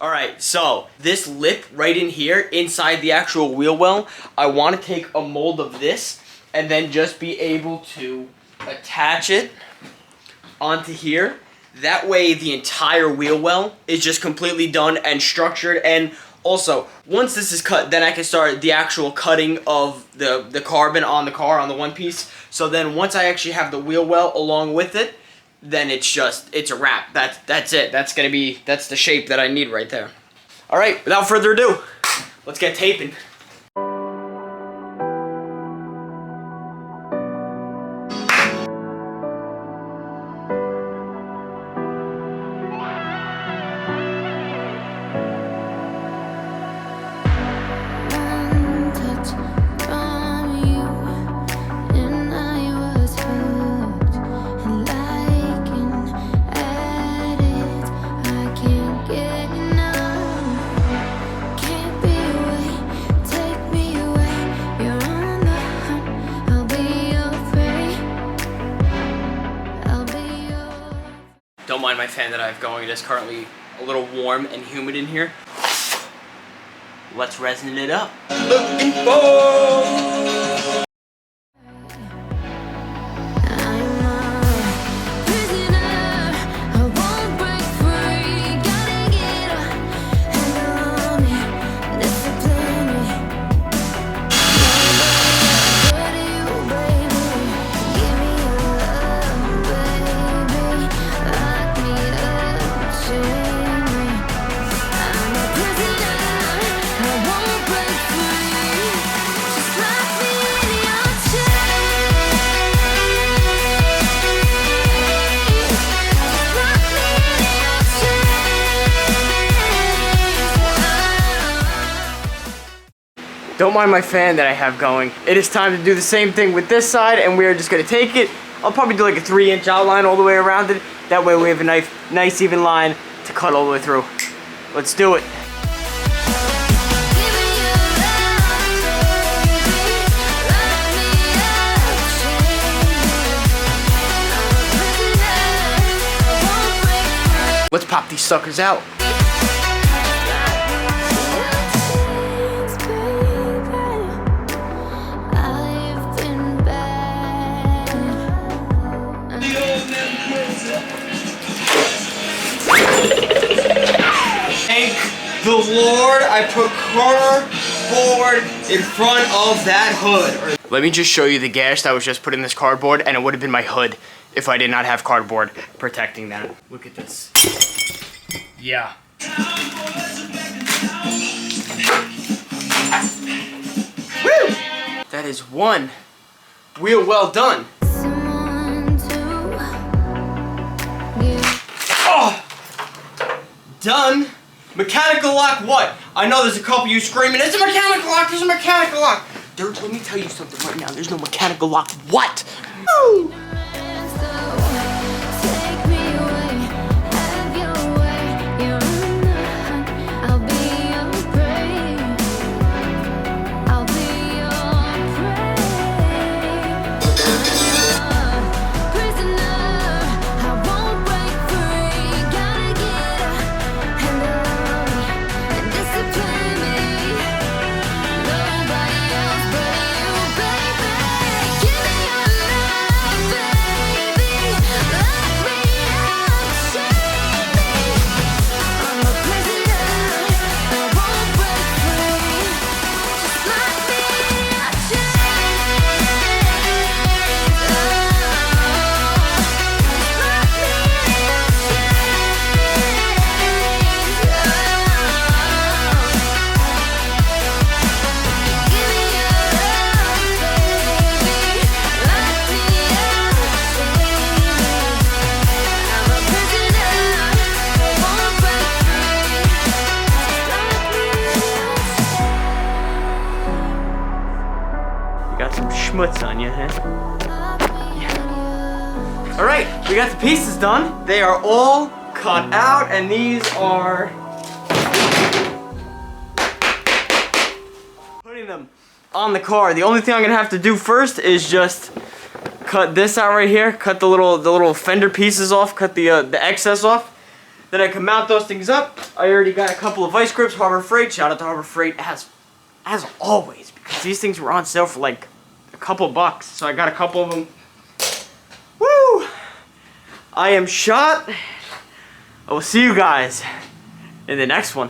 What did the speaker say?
Alright, so this lip right in here, inside the actual wheel well, I want to take a mold of this and then just be able to attach it onto here. That way the entire wheel well is just completely done and structured. And also, once this is cut, then I can start the actual cutting of the carbon on the car, on the one piece. So then once I actually have the wheel well along with it, then it's a wrap. That's it. That's the shape that I need right there. All right, without further ado, let's get taping. Don't mind my fan that I have going. It is currently a little warm and humid in here. Let's resin it up. Looking for... Don't mind my fan that I have going. It is time to do the same thing with this side, and we are just gonna take it. I'll probably do like a 3-inch outline all the way around it. That way we have a nice even line to cut all the way through. Let's do it. Let's pop these suckers out. Thank the Lord I put cardboard in front of that hood. Let me just show you the gash that was just put in this cardboard, and it would have been my hood if I did not have cardboard protecting that. Look at this. Yeah. Woo! That is one wheel well done. Oh! Done. Mechanical lock what? I know there's a couple of you screaming, it's a mechanical lock, there's a mechanical lock. Let me tell you something right now, there's no mechanical lock. What? Woo! Got some schmutz on you, huh? Yeah. Alright, we got the pieces done. They are all cut out, and these are putting them on the car. The only thing I'm gonna have to do first is just cut this out right here, cut the little fender pieces off, cut the excess off. Then I can mount those things up. I already got a couple of vice grips, Harbor Freight. Shout out to Harbor Freight as always, because these things were on sale for like a couple bucks. So I got a couple of them. Woo! I am shot. I will see you guys in the next one.